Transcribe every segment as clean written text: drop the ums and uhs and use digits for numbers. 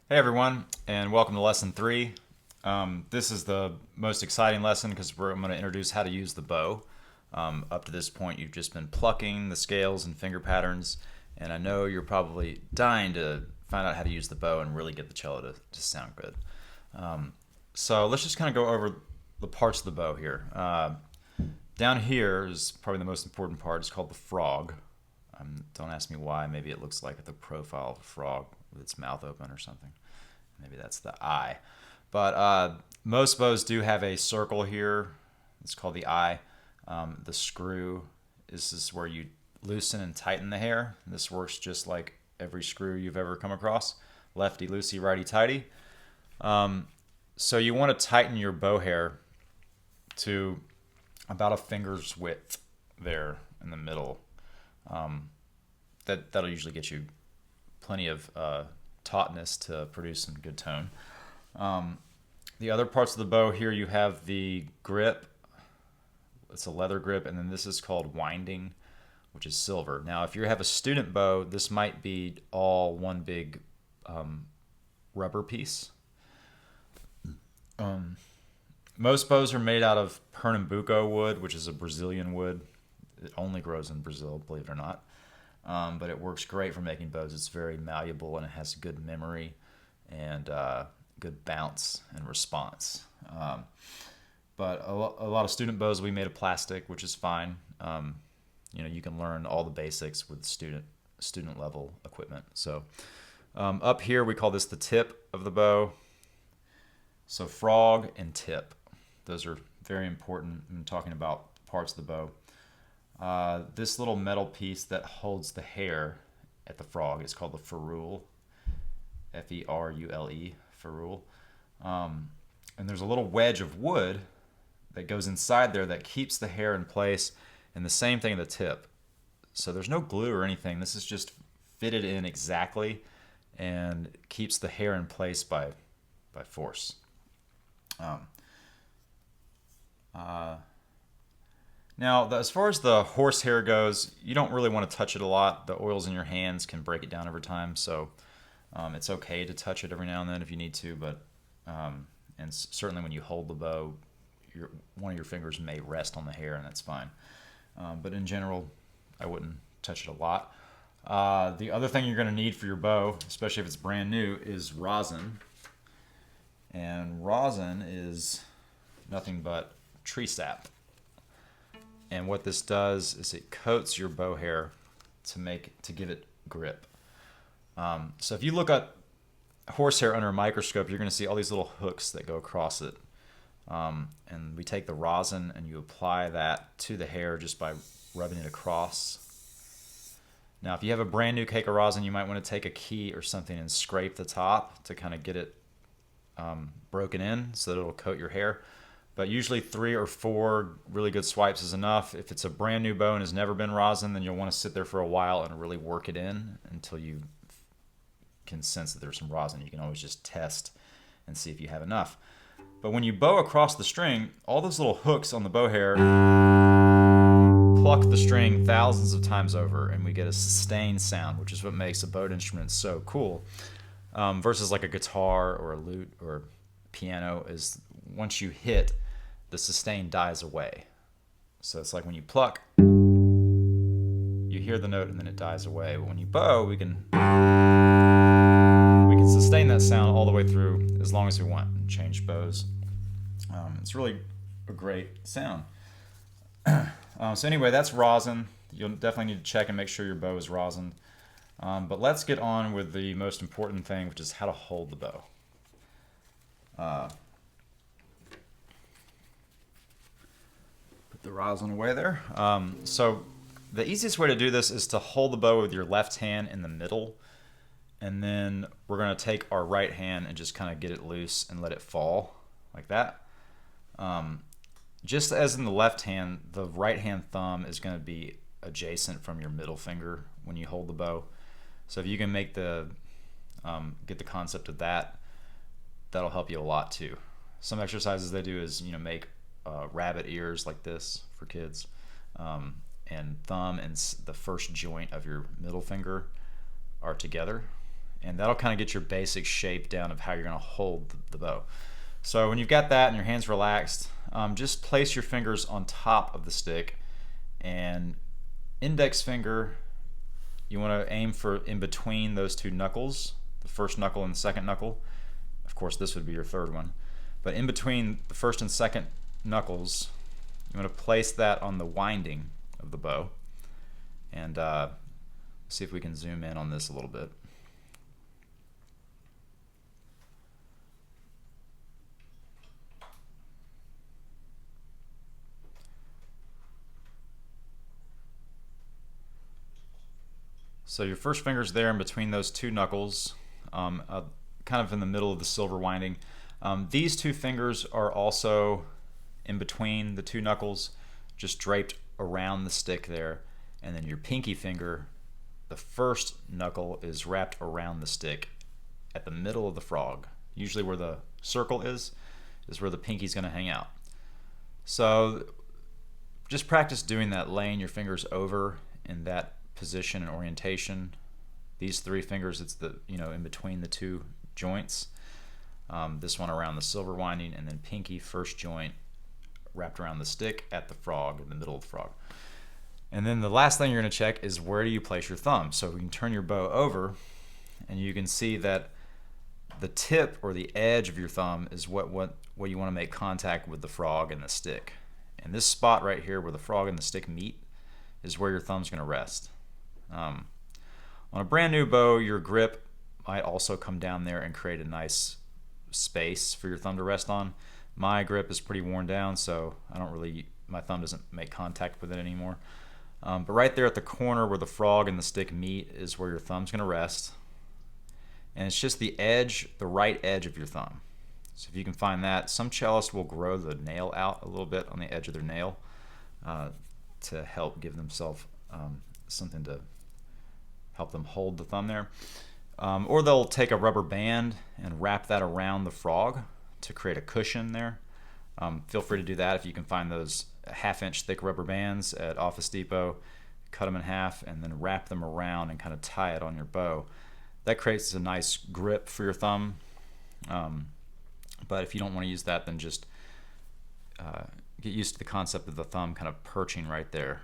Hey everyone, and welcome to lesson 3. This is the most exciting lesson because I'm going to introduce how to use the bow. Up to this point, you've just been plucking the scales and finger patterns, and I know you're probably dying to find out how to use the bow and really get the cello to sound good. So let's just kind of go over the parts of the bow here. Down here is probably the most important part. It's called the frog. Don't ask me why. Maybe it looks like the profile of a frog with its mouth open or something. Maybe that's the eye. But most bows do have a circle here. It's called the eye. The screw is where you loosen and tighten the hair. This works just like every screw you've ever come across. Lefty loosey, righty tighty. So you want to tighten your bow hair to about a finger's width there in the middle. That'll usually get you plenty of tautness to produce some good tone. The other parts of the bow here, you have the grip. It's a leather grip, and then this is called winding, which is silver. Now, if you have a student bow, this might be all one big rubber piece. Most bows are made out of Pernambuco wood, which is a Brazilian wood. It only grows in Brazil, believe it or not. But it works great for making bows. It's very malleable and it has good memory and good bounce and response. But a lot of student bows we made of plastic, which is fine. You can learn all the basics with student level equipment. So up here we call this the tip of the bow. So frog and tip, those are very important when talking about parts of the bow. This little metal piece that holds the hair at the frog is called the ferrule, F-E-R-U-L-E, ferrule. And there's a little wedge of wood that goes inside there that keeps the hair in place, and the same thing at the tip. So there's no glue or anything. This is just fitted in exactly and keeps the hair in place by force. Now, as far as the horsehair goes, you don't really want to touch it a lot. The oils in your hands can break it down over time, so it's okay to touch it every now and then if you need to, but and certainly when you hold the bow, one of your fingers may rest on the hair, and that's fine. But in general, I wouldn't touch it a lot. The other thing you're going to need for your bow, especially if it's brand new, is rosin. And rosin is nothing but tree sap. And what this does is it coats your bow hair to give it grip. So if you look at horsehair under a microscope, you're going to see all these little hooks that go across it. And we take the rosin and you apply that to the hair just by rubbing it across. Now, if you have a brand new cake of rosin, you might want to take a key or something and scrape the top to kind of get it broken in so that it'll coat your hair. But usually 3 or 4 really good swipes is enough. If it's a brand new bow and has never been rosin, then you'll want to sit there for a while and really work it in until you can sense that there's some rosin. You can always just test and see if you have enough. But when you bow across the string, all those little hooks on the bow hair pluck the string thousands of times over, and we get a sustained sound, which is what makes a bowed instrument so cool. Versus like a guitar or a lute or piano, is once you hit, the sustain dies away. So it's like when you pluck, you hear the note and then it dies away. But when you bow, we can sustain that sound all the way through as long as we want and change bows. It's really a great sound. So anyway, that's rosin. You'll definitely need to check and make sure your bow is rosin. But let's get on with the most important thing, which is how to hold the bow. Put the rosin away there. So the easiest way to do this is to hold the bow with your left hand in the middle, and then we're going to take our right hand and just kind of get it loose and let it fall like that. Just as in the left hand, the right hand thumb is going to be adjacent from your middle finger when you hold the bow. So if you can make get the concept of that, that'll help you a lot too. Some exercises they do is make rabbit ears like this for kids, and thumb and the first joint of your middle finger are together, And that'll kind of get your basic shape down of how you're going to hold the bow. So when you've got that and your hands relaxed, just place your fingers on top of the stick, and index finger, you want to aim for in between those two knuckles, the first knuckle and the second knuckle. Of course, this would be your third one. But in between the first and second knuckles, you want to place that on the winding of the bow. And see if we can zoom in on this a little bit. So your first finger's there in between those two knuckles, kind of in the middle of the silver winding. These two fingers are also in between the two knuckles, just draped around the stick there. And then your pinky finger, the first knuckle, is wrapped around the stick at the middle of the frog. Usually where the circle is where the pinky's going to hang out. So just practice doing that, laying your fingers over in that position and orientation. These three fingers, it's the, in between the two joints. This one around the silver winding, and then pinky first joint wrapped around the stick at the frog, in the middle of the frog. And then the last thing you're going to check is where do you place your thumb. So we can turn your bow over, and you can see that the tip or the edge of your thumb is what you want to make contact with the frog and the stick. And this spot right here where the frog and the stick meet is where your thumb's going to rest. On a brand new bow, your grip might also come down there and create a nice space for your thumb to rest on. My grip is pretty worn down, so my thumb doesn't make contact with it anymore. But right there at the corner where the frog and the stick meet is where your thumb's going to rest. And it's just the edge, the right edge of your thumb. So if you can find that, some cellists will grow the nail out a little bit on the edge of their nail to help give themselves something to help them hold the thumb there. Or they'll take a rubber band and wrap that around the frog to create a cushion there. Feel free to do that if you can find those 1/2 inch thick rubber bands at Office Depot. Cut them in half and then wrap them around and kind of tie it on your bow. That creates a nice grip for your thumb. But if you don't want to use that, then just get used to the concept of the thumb kind of perching right there.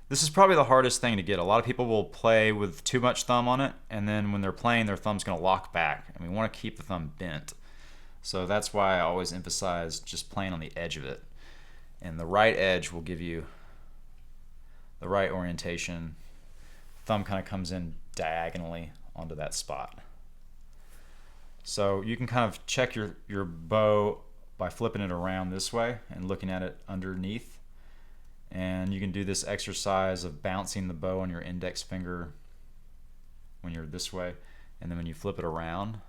This is probably the hardest thing to get. A lot of people will play with too much thumb on it, and then when they're playing, their thumb's going to lock back, and we want to keep the thumb bent. So that's why I always emphasize just playing on the edge of it. And the right edge will give you the right orientation. Thumb kind of comes in diagonally onto that spot. So you can kind of check your bow by flipping it around this way and looking at it underneath. And you can do this exercise of bouncing the bow on your index finger when you're this way, and then when you flip it around,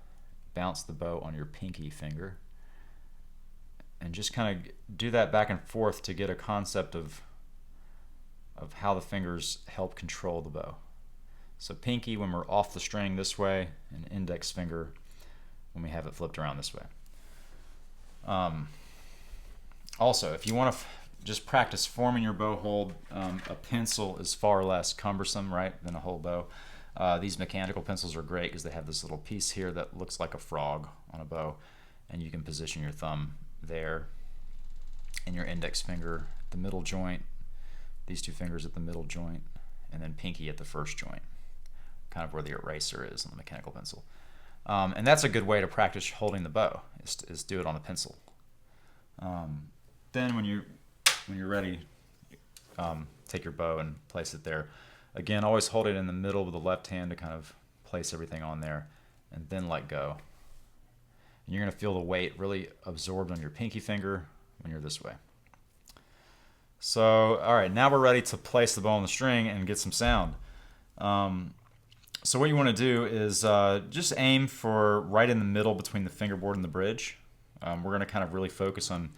bounce the bow on your pinky finger, and just kind of do that back and forth to get a concept of how the fingers help control the bow. So pinky when we're off the string this way, and index finger when we have it flipped around this way. Also, if you want to just practice forming your bow hold, a pencil is far less cumbersome, right, than a whole bow. These mechanical pencils are great because they have this little piece here that looks like a frog on a bow, and you can position your thumb there and your index finger at the middle joint, these two fingers at the middle joint, and then pinky at the first joint, kind of where the eraser is on the mechanical pencil. And that's a good way to practice holding the bow, is do it on a pencil. Then when you're ready, take your bow and place it there. Again, always hold it in the middle with the left hand to kind of place everything on there, and then let go. And you're going to feel the weight really absorbed on your pinky finger when you're this way. So, all right, now we're ready to place the bow on the string and get some sound. So what you want to do is just aim for right in the middle between the fingerboard and the bridge. We're going to kind of really focus on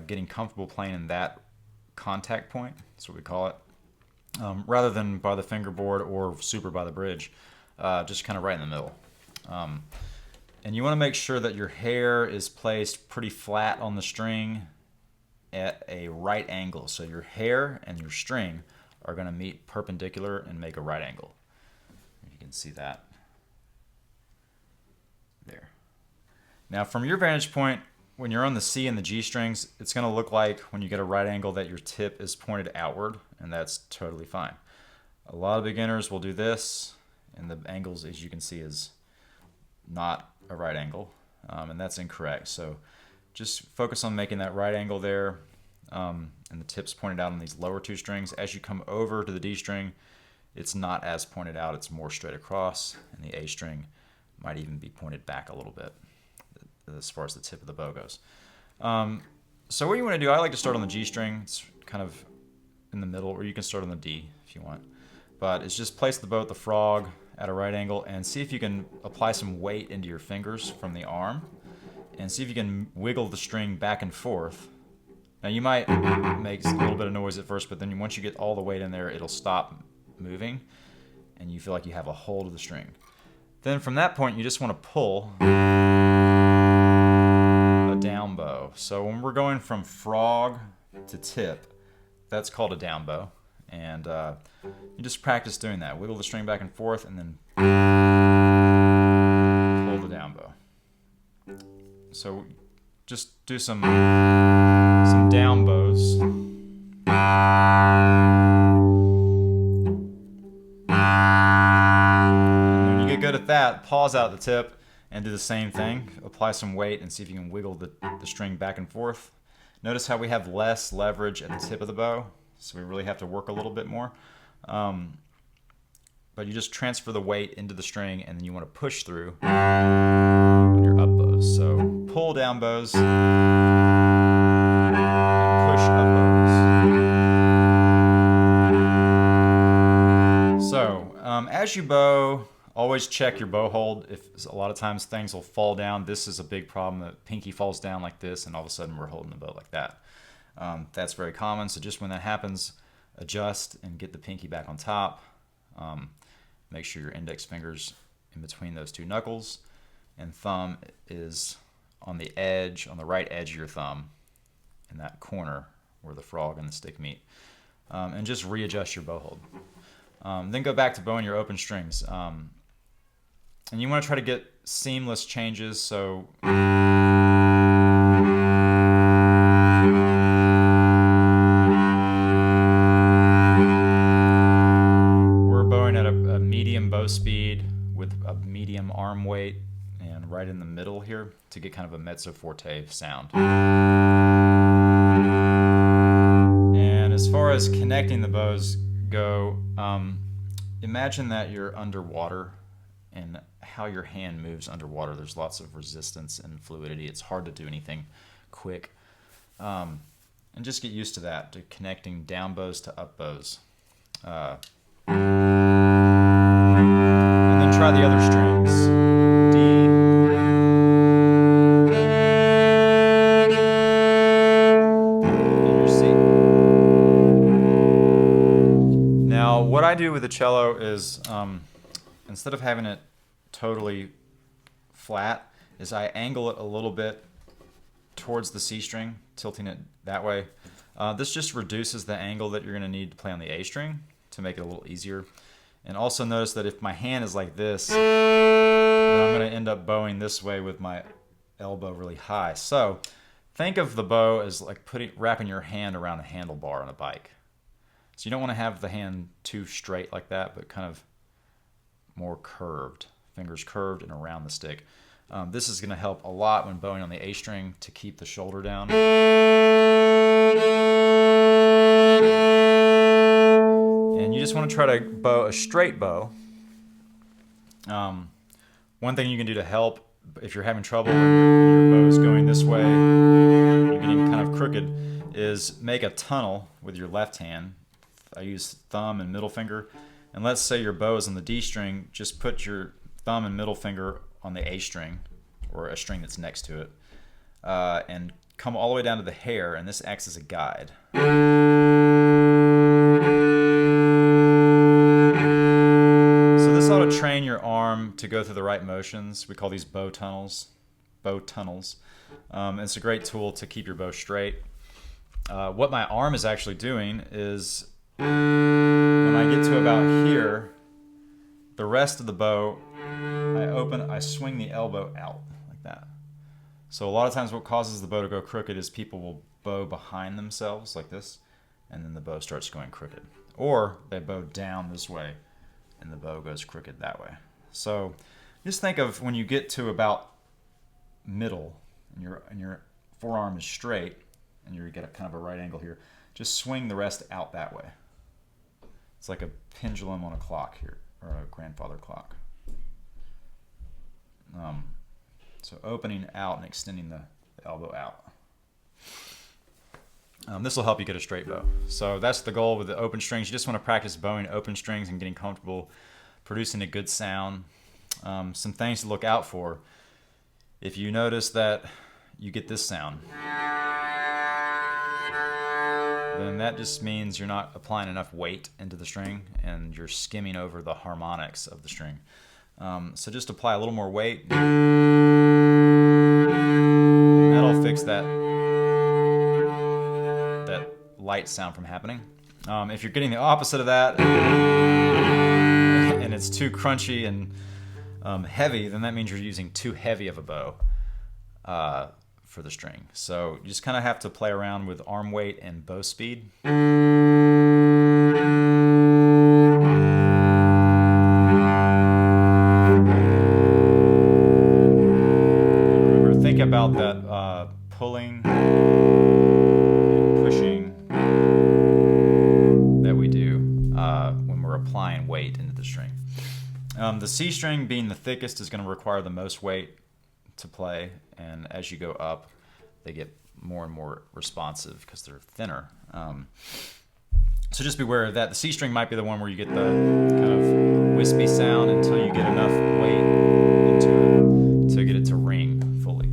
getting comfortable playing in that contact point, that's what we call it, rather than by the fingerboard or super by the bridge, just kind of right in the middle. And you want to make sure that your hair is placed pretty flat on the string at a right angle. So your hair and your string are going to meet perpendicular and make a right angle. You can see that. Now from your vantage point, when you're on the C and the G strings, it's going to look like when you get a right angle that your tip is pointed outward, and that's totally fine. A lot of beginners will do this, and the angles, as you can see, is not a right angle, and that's incorrect. So just focus on making that right angle there, and the tip's pointed out on these lower two strings. As you come over to the D string, it's not as pointed out, it's more straight across, and the A string might even be pointed back a little bit as far as the tip of the bow goes. So what you want to do, I like to start on the G string. It's kind of in the middle, or you can start on the D if you want. But it's just place the bow at the frog at a right angle and see if you can apply some weight into your fingers from the arm and see if you can wiggle the string back and forth. Now you might make a little bit of noise at first, but then once you get all the weight in there, it'll stop moving and you feel like you have a hold of the string. Then from that point, you just want to pull a down bow. So when we're going from frog to tip, that's called a down bow. And you just practice doing that. Wiggle the string back and forth and then pull the down bow. So just do some down bows. And when you get good at that, pause out the tip and do the same thing. Apply some weight and see if you can wiggle the string back and forth. Notice how we have less leverage at the tip of the bow, so we really have to work a little bit more. But you just transfer the weight into the string and then you want to push through on your up bows. So pull down bows and push up bows. So as you bow, always check your bow hold. If a lot of times things will fall down. This is a big problem. The pinky falls down like this and all of a sudden we're holding the bow like that. That's very common. So just when that happens, adjust and get the pinky back on top. Make sure your index finger's in between those two knuckles and thumb is on the edge, on the right edge of your thumb in that corner where the frog and the stick meet. And just readjust your bow hold. Then go back to bowing your open strings. And you want to try to get seamless changes. So bow speed with a medium arm weight and right in the middle here to get kind of a mezzo forte sound. And as far as connecting the bows go, imagine that you're underwater and how your hand moves underwater. There's lots of resistance and fluidity. It's hard to do anything quick. And just get used to that, to connecting down bows to up bows. Try the other strings. D. And your C. Now, what I do with the cello is, instead of having it totally flat, is I angle it a little bit towards the C string, tilting it that way. This just reduces the angle that you're going to need to play on the A string to make it a little easier. And also notice that if my hand is like this, then I'm going to end up bowing this way with my elbow really high. So think of the bow as like wrapping your hand around a handlebar on a bike. So you don't want to have the hand too straight like that, but kind of more curved, fingers curved and around the stick. This is going to help a lot when bowing on the A string to keep the shoulder down. And you just want to try to bow a straight bow. One thing you can do to help if you're having trouble and your bow's going this way, you're getting kind of crooked, is make a tunnel with your left hand. I use thumb and middle finger. And let's say your bow is on the D string, just put your thumb and middle finger on the A string, or a string that's next to it, and come all the way down to the hair, and this acts as a guide. Train your arm to go through the right motions. We call these bow tunnels. It's a great tool to keep your bow straight. What my arm is actually doing is when I get to about here, the rest of the bow, I swing the elbow out like that. So a lot of times what causes the bow to go crooked is people will bow behind themselves like this, and then the bow starts going crooked. Or they bow down this way, and the bow goes crooked that way. So just think of when you get to about middle, and your forearm is straight, and you get a kind of a right angle here, just swing the rest out that way. It's like a pendulum on a clock here, or a grandfather clock. So opening out and extending the elbow out. This will help you get a straight bow. So that's the goal with the open strings. You just want to practice bowing open strings and getting comfortable producing a good sound. Some things to look out for. If you notice that you get this sound, then that just means you're not applying enough weight into the string and you're skimming over the harmonics of the string. So just apply a little more weight. That'll fix that light sound from happening. If you're getting the opposite of that and it's too crunchy and heavy, then that means you're using too heavy of a bow for the string. So you just kind of have to play around with arm weight and bow speed. Remember, think about that pulling and pushing that we do when we're applying weight into the string. The C string, being the thickest, is going to require the most weight to play, and as you go up, they get more and more responsive because they're thinner. So just beware of that. The C string might be the one where you get the kind of wispy sound until you get enough weight into it to get it to ring fully.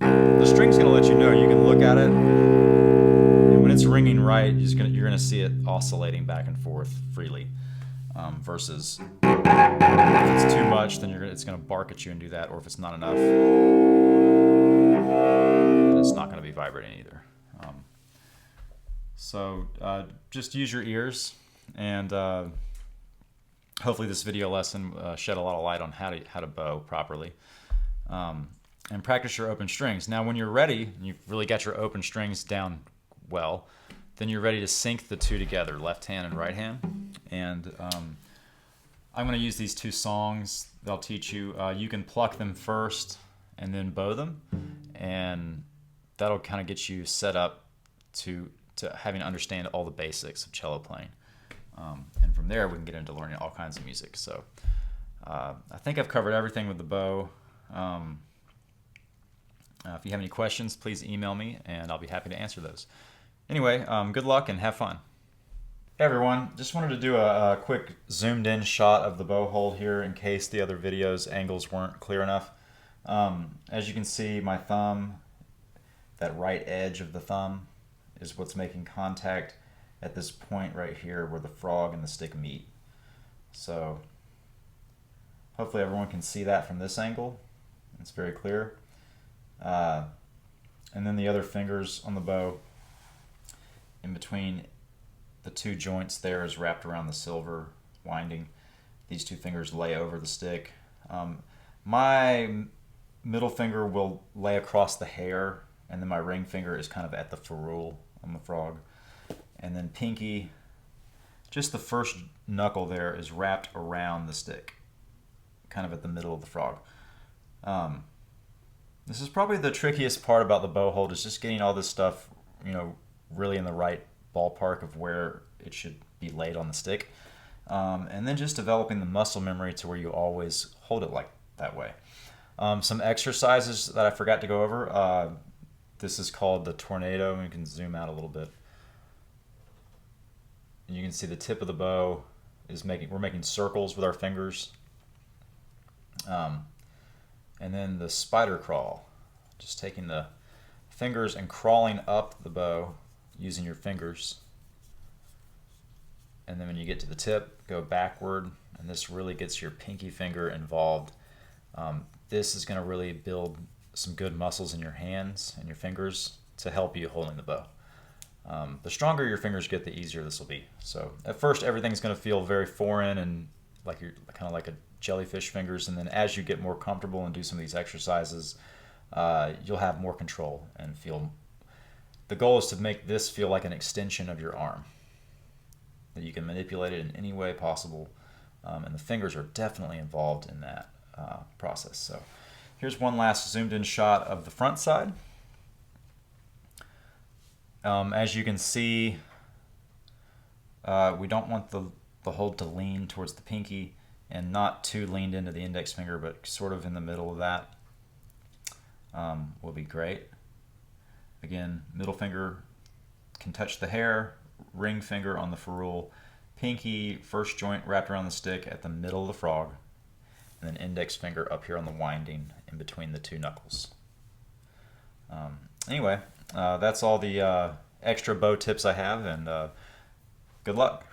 The string's going to let you know. You can look at it, and when it's ringing right, you're going to see it oscillating back and forth freely. Versus if it's too much, then it's going to bark at you and do that, or if it's not enough, then it's not going to be vibrating either. So just use your ears, and hopefully this video lesson shed a lot of light on how to bow properly, and practice your open strings. Now when you're ready, and you've really got your open strings down well, then you're ready to sync the two together, left hand and right hand. And I'm going to use these two songs. They'll teach you. You can pluck them first and then bow them, and that'll kind of get you set up to having to understand all the basics of cello playing. And from there, we can get into learning all kinds of music. So I think I've covered everything with the bow. If you have any questions, please email me, and I'll be happy to answer those. Anyway, good luck and have fun. Hey everyone, just wanted to do a quick zoomed in shot of the bow hold here in case the other videos angles weren't clear enough. As you can see, my thumb, that right edge of the thumb, is what's making contact at this point right here where the frog and the stick meet. So hopefully everyone can see that from this angle. It's very clear. And then the other fingers on the bow in between the two joints there is wrapped around the silver winding. These two fingers lay over the stick. My middle finger will lay across the hair, and then my ring finger is kind of at the ferrule on the frog. And then pinky, just the first knuckle there, is wrapped around the stick, kind of at the middle of the frog. This is probably the trickiest part about the bow hold, is just getting all this stuff, really in the right ballpark of where it should be laid on the stick. And then just developing the muscle memory to where you always hold it like that way. Some exercises that I forgot to go over. This is called the tornado, and you can zoom out a little bit. And you can see the tip of the bow is we're making circles with our fingers. And then the spider crawl, just taking the fingers and crawling up the bow using your fingers. And then when you get to the tip, go backward, and this really gets your pinky finger involved. This is going to really build some good muscles in your hands and your fingers to help you holding the bow. The stronger your fingers get, the easier this will be. So at first everything's going to feel very foreign and like you're kind of like a jellyfish fingers, and then as you get more comfortable and do some of these exercises, you'll have more control and feel. The goal is to make this feel like an extension of your arm, that you can manipulate it in any way possible, and the fingers are definitely involved in that process. So here's one last zoomed in shot of the front side. As you can see, we don't want the hold to lean towards the pinky and not too leaned into the index finger, but sort of in the middle of that will be great. Again, middle finger can touch the hair, ring finger on the ferrule, pinky first joint wrapped around the stick at the middle of the frog, and then index finger up here on the winding in between the two knuckles. Anyway, that's all the extra bow tips I have, and good luck.